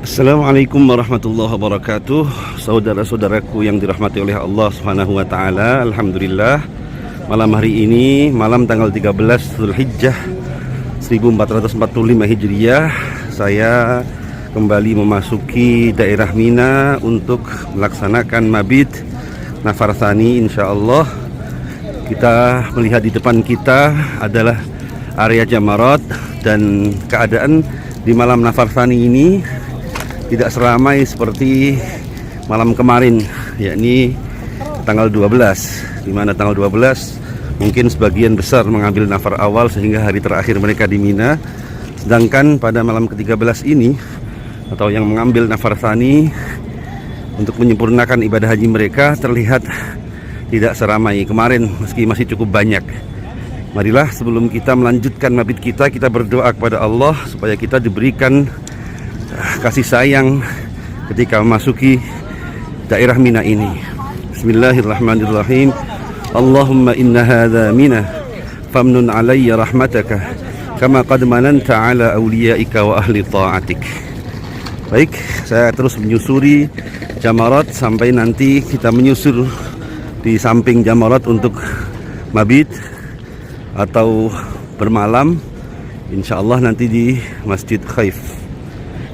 Assalamualaikum warahmatullahi wabarakatuh. Saudara-saudaraku yang dirahmati oleh Allah Subhanahu wa taala. Alhamdulillah, malam hari ini, malam tanggal 13 Zulhijjah 1445 Hijriah, saya kembali memasuki daerah Mina untuk melaksanakan mabit nafar tsani. Insyaallah kita melihat di depan kita adalah area Jamarat, dan keadaan di malam nafar tsani ini tidak seramai seperti malam kemarin, yakni tanggal 12, di mana tanggal 12 mungkin sebagian besar mengambil nafar awal sehingga hari terakhir mereka di Mina. Sedangkan pada malam ke-13 ini, atau yang mengambil nafar tsani untuk menyempurnakan ibadah haji mereka, terlihat tidak seramai kemarin meski masih cukup banyak. Marilah sebelum kita melanjutkan mabit kita berdoa kepada Allah supaya kita diberikan kasih sayang ketika memasuki daerah Mina ini. Bismillahirrahmanirrahim. Allahumma inna hadha Mina famnun alayya rahmataka kama qad mananta ala awliyaika wa ahli ta'atik. Baik, saya terus menyusuri Jamarat sampai nanti kita menyusur di samping Jamarat untuk mabit atau bermalam, insyaallah nanti di Masjid Khaif.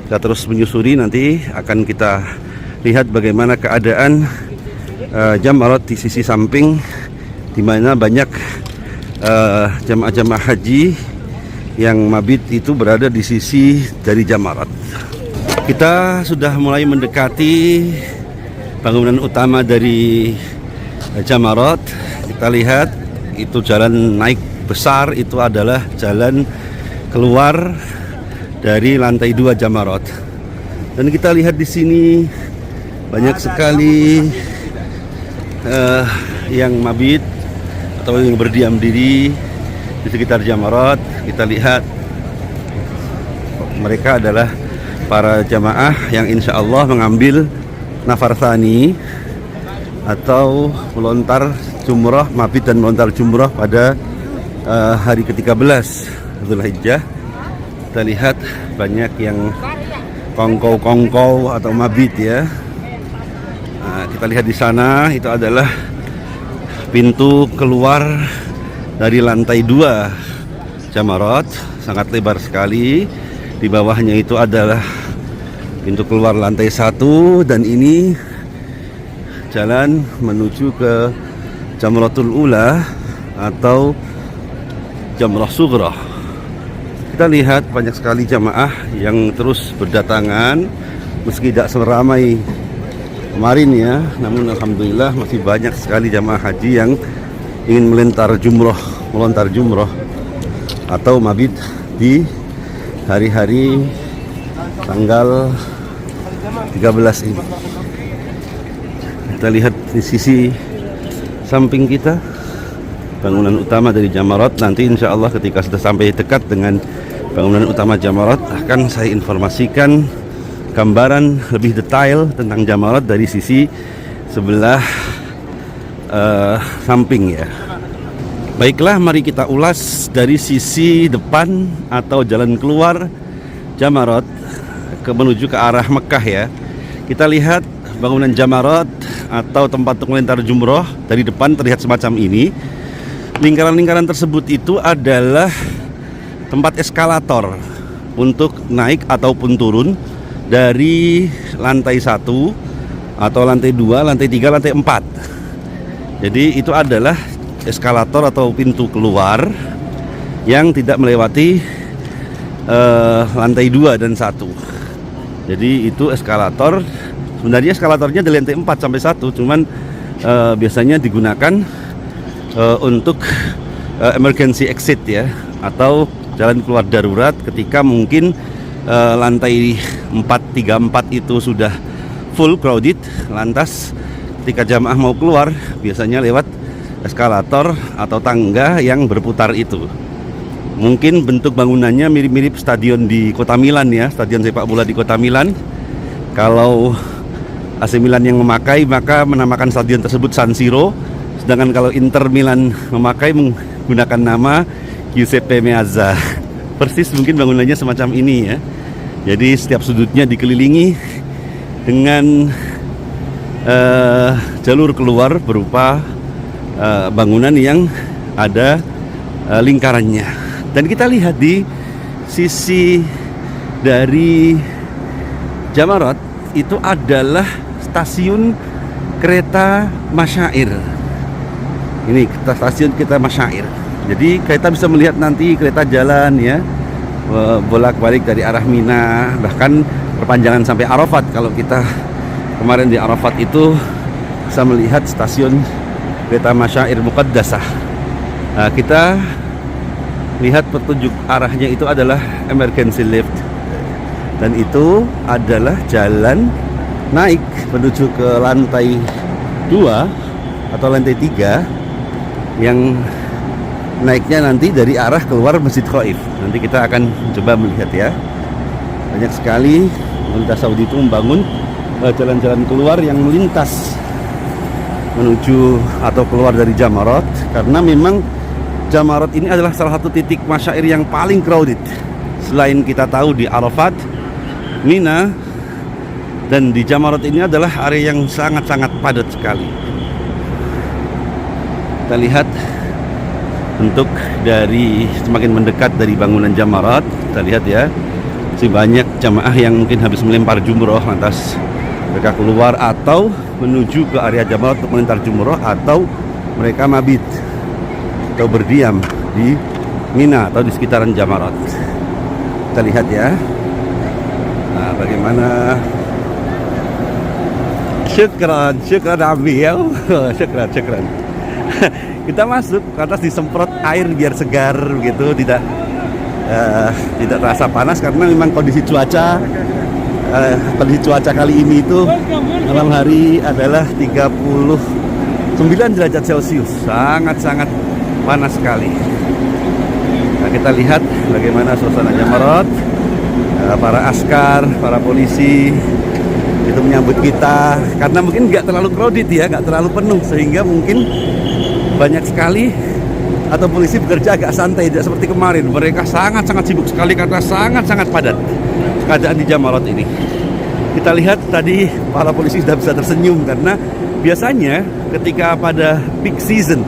Kita terus menyusuri, nanti akan kita lihat bagaimana keadaan Jamarat di sisi samping, di mana banyak jamaah-jamaah haji yang mabit itu berada di sisi dari Jamarat. Kita sudah mulai mendekati bangunan utama dari Jamarat. Kita lihat itu jalan naik besar, itu adalah jalan keluar dari lantai 2 Jamarat. Dan kita lihat di sini banyak sekali yang mabit atau yang berdiam diri di sekitar Jamarat. Kita lihat mereka adalah para jamaah yang insya Allah mengambil nafar tsani atau melontar jumrah, mabit dan melontar jumrah pada hari ke-13 Zulhijjah. Kita lihat banyak yang kongkow-kongkow atau mabit ya. Nah, kita lihat di sana itu adalah pintu keluar dari lantai 2 Jamarat, sangat lebar sekali. Di bawahnya itu adalah pintu keluar lantai 1, dan ini jalan menuju ke Jamratul Ula atau Jamrah Sughra. Kita lihat banyak sekali jamaah yang terus berdatangan, meski tidak seramai kemarin ya, namun alhamdulillah masih banyak sekali jamaah haji yang ingin melontar jumroh atau mabit di hari-hari tanggal 13 ini. Kita lihat di sisi samping kita bangunan utama dari Jamarat. Nanti insya Allah ketika sudah sampai dekat dengan bangunan utama Jamarat, akan saya informasikan gambaran lebih detail tentang Jamarat dari sisi sebelah samping ya. Baiklah, mari kita ulas dari sisi depan atau jalan keluar Jamarat menuju ke arah Mekah ya. Kita lihat bangunan Jamarat atau tempat untuk melontar jumroh dari depan terlihat semacam ini. Lingkaran-lingkaran tersebut itu adalah tempat eskalator untuk naik ataupun turun dari lantai 1 atau lantai 2, lantai 3, lantai 4. Jadi itu adalah eskalator atau pintu keluar yang tidak melewati lantai 2 dan 1. Jadi itu eskalator. Sebenarnya eskalatornya dari lantai 4 sampai 1, cuman biasanya digunakan untuk emergency exit ya, atau jalan keluar darurat ketika mungkin lantai 434 itu sudah full crowded. Lantas ketika jamaah mau keluar, biasanya lewat eskalator atau tangga yang berputar itu. Mungkin bentuk bangunannya mirip-mirip stadion di Kota Milan ya, stadion sepak bola di Kota Milan. Kalau AC Milan yang memakai, maka menamakan stadion tersebut San Siro. Sedangkan kalau Inter Milan memakai, menggunakan nama Giuseppe Meazza. Persis mungkin bangunannya semacam ini ya. Jadi setiap sudutnya dikelilingi dengan jalur keluar berupa bangunan yang ada lingkarannya. Dan kita lihat di sisi dari Jamarat itu adalah stasiun kereta Masyair. Ini stasiun kereta Masyair. Jadi kita bisa melihat nanti kereta jalan ya, bolak-balik dari arah Mina, bahkan perpanjangan sampai Arafat. Kalau kita kemarin di Arafat itu bisa melihat stasiun kereta Masyair Muqaddasah. Nah, kita lihat petunjuk arahnya itu adalah emergency lift, dan itu adalah jalan naik menuju ke lantai 2 atau lantai 3 yang naiknya nanti dari arah keluar Masjid Khaif. Nanti kita akan coba melihat ya. Banyak sekali pemerintah Saudi itu membangun jalan-jalan keluar yang melintas menuju atau keluar dari Jamarat, karena memang Jamarat ini adalah salah satu titik masyair yang paling crowded. Selain kita tahu di Arafat, Mina, dan di Jamarat ini adalah area yang sangat-sangat padat sekali. Kita lihat bentuk dari semakin mendekat dari bangunan Jamarat. Kita lihat ya, masih banyak jamaah yang mungkin habis melempar jumroh, lantas mereka keluar atau menuju ke area Jamarat untuk melempar jumroh, atau mereka mabit atau berdiam di Mina atau di sekitaran Jamarat. Kita lihat ya. Nah, bagaimana? Syukran Abi ya. Syukran. Kita masuk, atas disemprot air biar segar begitu, tidak terasa panas, karena memang kondisi cuaca kali ini itu malam hari adalah 39 derajat Celcius, sangat-sangat panas sekali. Nah, kita lihat bagaimana suasana Jamarat, para askar, para polisi itu menyambut kita, karena mungkin nggak terlalu crowded ya, nggak terlalu penuh, sehingga mungkin banyak sekali atau polisi bekerja agak santai, tidak seperti kemarin. Mereka sangat-sangat sibuk sekali karena sangat-sangat padat keadaan di Jamarat ini. Kita lihat tadi para polisi sudah bisa tersenyum, karena biasanya ketika pada peak season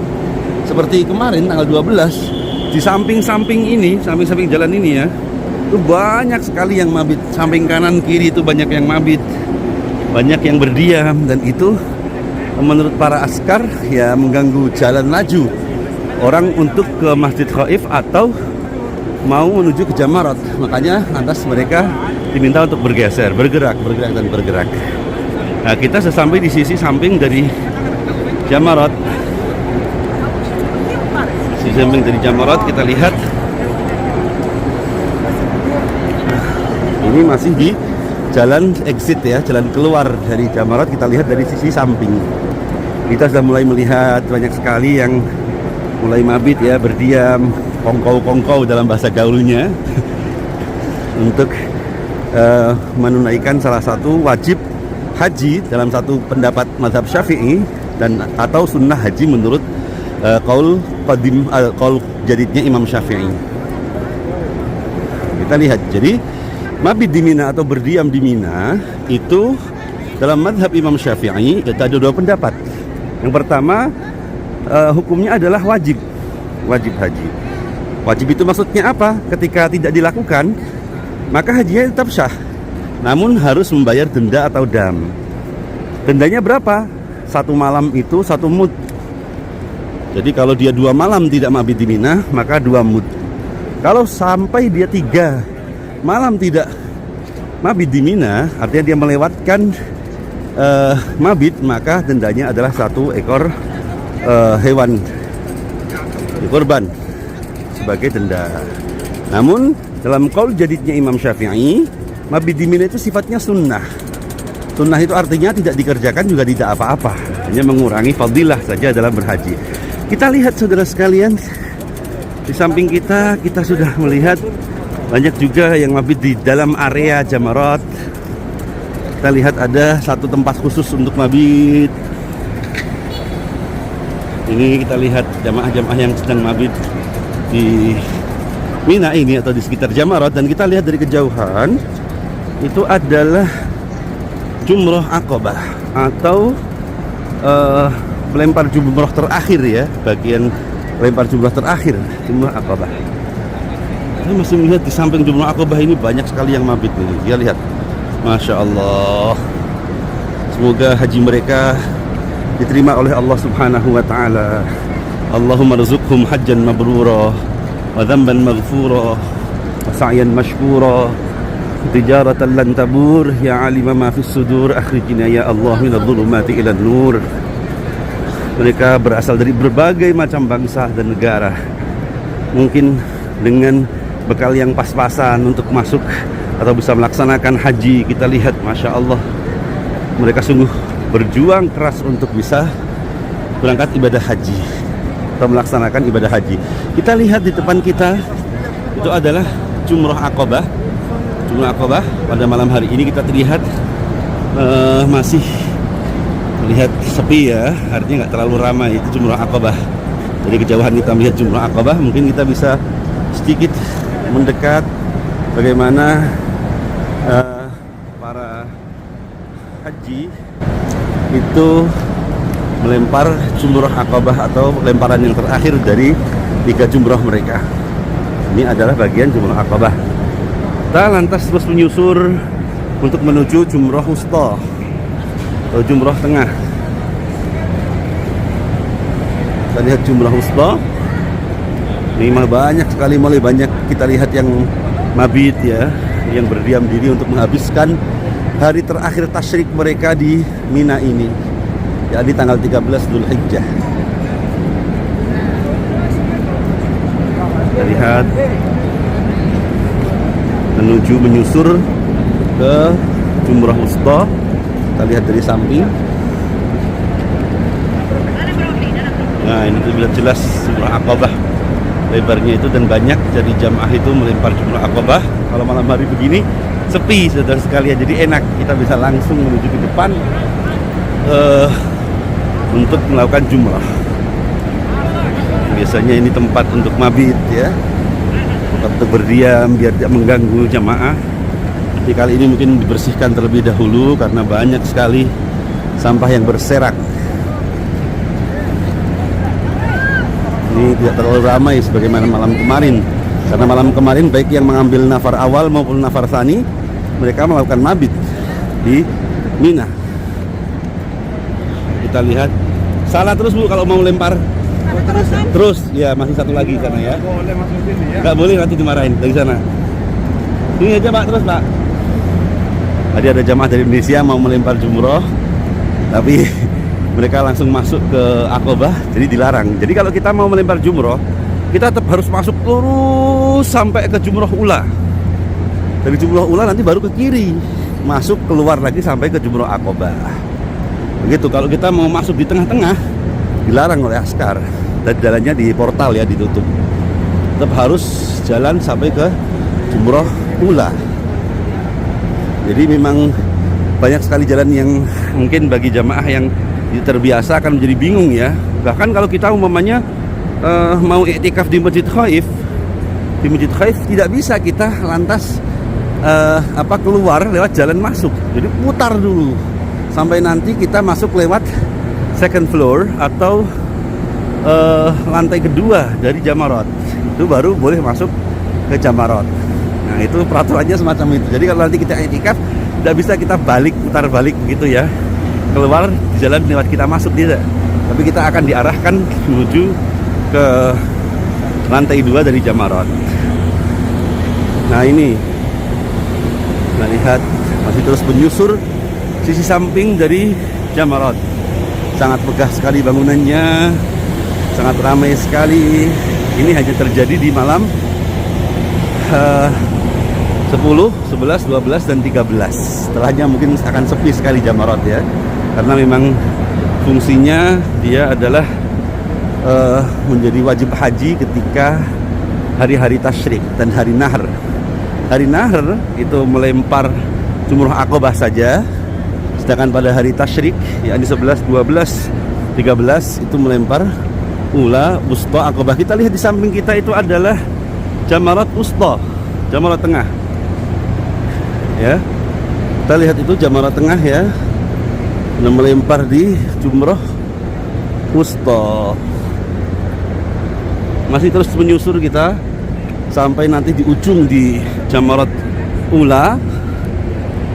seperti kemarin tanggal 12, di samping-samping jalan ini ya, itu banyak sekali yang mabit. Samping kanan kiri itu banyak yang mabit, banyak yang berdiam, dan itu menurut para askar ya mengganggu jalan laju orang untuk ke Masjid Khaif atau mau menuju ke Jamarat. Makanya lantas mereka diminta untuk bergerak. Nah, kita sesampai di sisi samping dari Jamarat. Sisi samping dari Jamarat kita lihat ini masih di jalan exit ya, jalan keluar dari Jamarat. Kita lihat dari sisi samping. Kita sudah mulai melihat banyak sekali yang mulai mabit ya, berdiam, kongkow dalam bahasa gaulnya untuk menunaikan salah satu wajib haji dalam satu pendapat mazhab Syafi'i, dan atau sunnah haji menurut qaul jadidnya Imam Syafi'i. Kita lihat, jadi mabit di Mina atau berdiam di Mina itu dalam mazhab Imam Syafi'i ada dua pendapat. Yang pertama, hukumnya adalah wajib haji. Wajib itu maksudnya apa? Ketika tidak dilakukan, maka hajinya tetap sah, namun harus membayar denda atau dam. Dendanya berapa? Satu malam itu 1 mud. Jadi kalau dia 2 malam tidak mabit di Mina, maka 2 mud. Kalau sampai dia 3 malam tidak mabit di Mina, artinya dia melewatkan mabit, maka dendanya adalah 1 ekor hewan korban sebagai denda. Namun dalam qaul jadidnya Imam Syafi'i, mabit di Mina itu sifatnya sunnah. Sunnah itu artinya tidak dikerjakan juga tidak apa-apa, hanya mengurangi fadilah saja dalam berhaji. Kita lihat saudara sekalian, di samping kita sudah melihat banyak juga yang mabit di dalam area Jamarat. Kita lihat ada satu tempat khusus untuk mabit. Ini kita lihat jamaah-jamaah yang sedang mabit di Mina ini atau di sekitar Jamarat, dan kita lihat dari kejauhan itu adalah Jumrah Aqabah atau melempar jumrah terakhir ya, bagian lempar jumrah terakhir Jumrah Aqabah. Saya masih melihat di samping Jumrah Aqabah ini banyak sekali yang mabit nih. Ya lihat, Masya Allah. Semoga haji mereka diterima oleh Allah Subhanahu wa Ta'ala. Allahumma rizqhum hajjan mabrura wa dhanban maghfura wa sa'yan mashkura tijaratan lan tabur ya alima ma fis sudur akhrijna ya Allah minadh dhulumati ila nur. Mereka berasal dari berbagai macam bangsa dan negara. Mungkin dengan bekal yang pas-pasan untuk masuk atau bisa melaksanakan haji. Kita lihat, Masya Allah, mereka sungguh berjuang keras untuk bisa berangkat ibadah haji atau melaksanakan ibadah haji. Kita lihat di depan kita itu adalah Jumrah Aqabah. Jumrah Aqabah pada malam hari ini kita terlihat masih melihat sepi ya, artinya nggak terlalu ramai. Itu Jumrah Aqabah. Dari kejauhan kita melihat Jumrah Aqabah, mungkin kita bisa sedikit mendekat bagaimana para haji itu melempar Jumrah Aqabah atau lemparan yang terakhir dari 3 jumrah mereka. Ini adalah bagian Jumrah Aqabah. Kita lantas terus menyusur untuk menuju Jumrah Wusta atau Jumrah Tengah. Kita lihat Jumrah Wusta. Ini mah banyak sekali, mulai banyak kita lihat yang mabit ya, yang berdiam diri untuk menghabiskan hari terakhir tasyrik mereka di Mina ini, yakni tanggal 13 Dzulhijjah. Kita lihat menyusur ke Jumrah Wusta. Kita lihat dari samping. Nah, ini sudah jelas Jumrah Aqabah lebarnya itu, dan banyak jadi jamaah itu melempar Jumrah Aqabah. Kalau malam hari begini sepi saudara sekalian, jadi enak kita bisa langsung menuju ke depan untuk melakukan jumrah. Biasanya ini tempat untuk mabit ya, tempat untuk berdiam biar tidak mengganggu jamaah. Tapi kali ini mungkin dibersihkan terlebih dahulu karena banyak sekali sampah yang berserak. Ini tidak terlalu ramai sebagaimana malam kemarin, karena malam kemarin baik yang mengambil nafar awal maupun nafar tsani, mereka melakukan mabit di Mina. Kita lihat, salah terus Bu kalau mau lempar. Terus ya, masih satu lagi sana ya. Nggak boleh, nanti dimarahin dari sana. Ini aja Pak, terus Pak. Tadi ada jamaah dari Indonesia mau melempar jumroh, tapi mereka langsung masuk ke Aqabah, jadi dilarang. Jadi kalau kita mau melempar jumroh, kita tetap harus masuk lurus sampai ke Jumrah Ula. Dari Jumrah Ula nanti baru ke kiri, masuk keluar lagi sampai ke Jumrah Aqabah. Begitu. Kalau kita mau masuk di tengah-tengah, dilarang oleh askar, dan jalannya di portal ya, ditutup. Tetap harus jalan sampai ke Jumrah Ula. Jadi memang banyak sekali jalan yang mungkin bagi jamaah yang terbiasa akan menjadi bingung ya. Bahkan kalau kita umpamanya mau iktikaf di Masjid Khaif, tidak bisa kita lantas keluar lewat jalan masuk. Jadi putar dulu sampai nanti kita masuk lewat second floor atau lantai kedua dari Jamarat. Itu baru boleh masuk ke Jamarat. Nah, itu peraturannya semacam itu. Jadi kalau nanti kita iktikaf, tidak bisa kita putar balik begitu ya, keluar di jalan lewat kita masuk, tidak. Tapi kita akan diarahkan menuju ke lantai 2 dari Jamarat. Nah ini, kita lihat masih terus menyusur sisi samping dari Jamarat. Sangat megah sekali bangunannya, sangat ramai sekali. Ini hanya terjadi di malam 10, 11, 12, dan 13. Setelahnya mungkin akan sepi sekali Jamarat ya, karena memang fungsinya dia adalah menjadi wajib haji ketika hari-hari tasyrik dan hari nahr. Hari nahr itu melempar Jumrah Aqabah saja, sedangkan pada hari tasyrik yakni 11, 12, 13 itu melempar Ula, Wusta, Aqabah. Kita lihat di samping kita itu adalah Jamarat Wusta, Jamarat tengah. Ya, Kita lihat itu jamarat tengah ya, melempar di jumroh wusta. Masih terus menyusur kita sampai nanti di ujung di jamarat ula.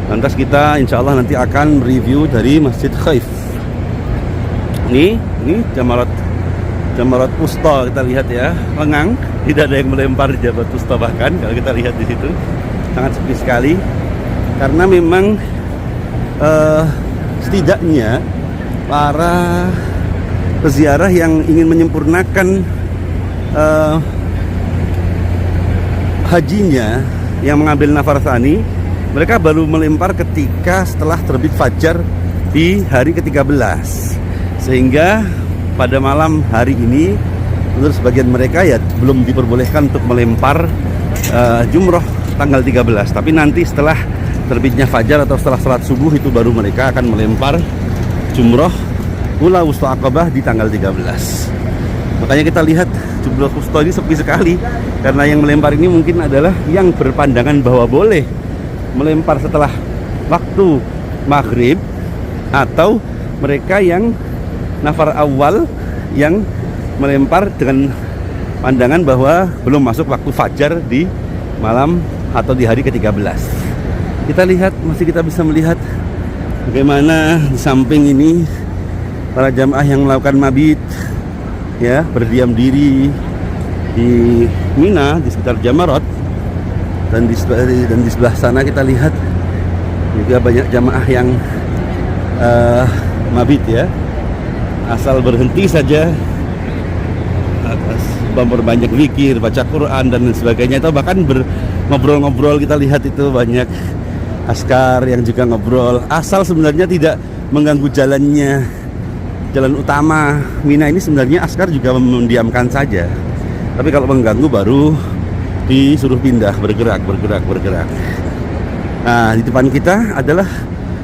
Lantas kita insya Allah nanti akan review dari Masjid Khaif. Ini jamarat wusta, kita lihat ya, lengang, tidak ada yang melempar jamarat wusta, bahkan kalau kita lihat di situ sangat sepi sekali. Karena memang setidaknya para peziarah yang ingin menyempurnakan hajinya, yang mengambil nafar tsani, mereka baru melempar ketika setelah terbit fajar di hari ke-13. Sehingga pada malam hari ini menurut sebagian mereka ya belum diperbolehkan untuk melempar jumroh tanggal 13. Tapi nanti setelah terbitnya fajar atau setelah salat subuh itu baru mereka akan melempar jumroh ula wusta aqabah di tanggal 13. Makanya kita lihat jumroh wusta ini sepi sekali, karena yang melempar ini mungkin adalah yang berpandangan bahwa boleh melempar setelah waktu maghrib, atau mereka yang nafar awal yang melempar dengan pandangan bahwa belum masuk waktu fajar di malam atau di hari ke-13. Kita lihat, masih kita bisa melihat bagaimana di samping ini para jamaah yang melakukan mabit ya, berdiam diri di Mina di sekitar Jamarat. Dan di sebelah sana kita lihat juga banyak jamaah yang mabit ya, asal berhenti saja berbanyak zikir, baca Quran dan sebagainya, atau bahkan ngobrol-ngobrol. Kita lihat itu banyak askar yang juga ngobrol, asal sebenarnya tidak mengganggu jalan utama Mina ini. Sebenarnya askar juga mendiamkan saja, tapi kalau mengganggu baru disuruh pindah, bergerak. Nah, di depan kita adalah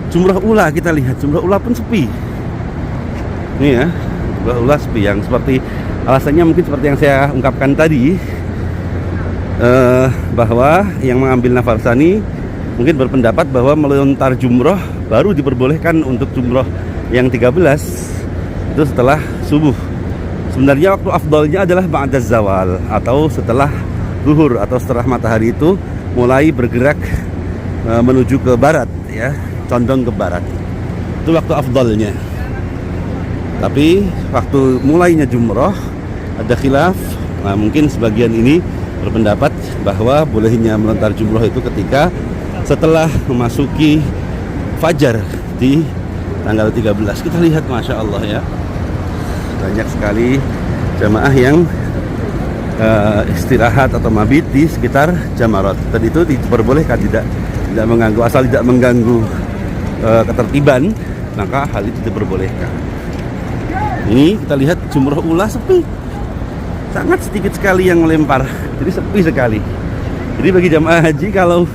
jumrah ula. Kita lihat jumrah ula pun sepi. Ini ya, jumrah ula sepi, yang seperti alasannya mungkin seperti yang saya ungkapkan tadi, bahwa yang mengambil nafar tsani mungkin berpendapat bahwa melontar jumroh baru diperbolehkan untuk jumroh yang 13 itu setelah subuh. Sebenarnya waktu afdalnya adalah ba'da zawal, atau setelah zuhur, atau setelah matahari itu mulai bergerak menuju ke barat ya, condong ke barat. Itu waktu afdalnya. Tapi waktu mulainya jumroh ada khilaf. Nah, mungkin sebagian ini berpendapat bahwa bolehnya melontar jumroh itu ketika setelah memasuki fajar di tanggal 13. Kita lihat, Masya Allah ya, banyak sekali jamaah yang istirahat atau mabit di sekitar jamarat. Dan itu diperbolehkan, tidak mengganggu, asal tidak mengganggu ketertiban, maka hal itu diperbolehkan. Ini kita lihat jumroh ula sepi, sangat sedikit sekali yang melempar, jadi sepi sekali. Jadi bagi jamaah haji kalau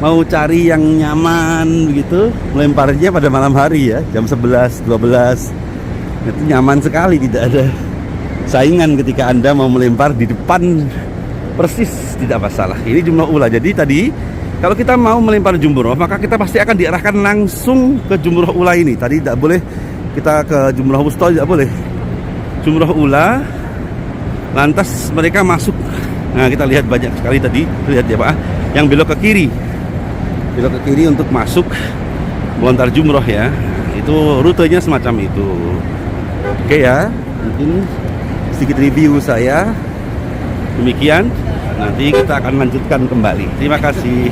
mau cari yang nyaman begitu, melemparnya pada malam hari ya, jam 11, 12. Itu nyaman sekali, tidak ada saingan ketika Anda mau melempar di depan persis, tidak masalah. Ini jumroh ula. Jadi tadi kalau kita mau melempar jumroh, maka kita pasti akan diarahkan langsung ke jumroh ula ini. Tadi tidak boleh kita ke jumroh wusta, tidak boleh. Jumroh ula, lantas mereka masuk. Nah, kita lihat banyak sekali tadi, lihat ya Pak, yang belok ke kiri untuk masuk melontar jumroh ya. Itu rutenya semacam itu. Oke ya, mungkin sedikit review saya demikian. Nanti kita akan lanjutkan kembali. Terima kasih.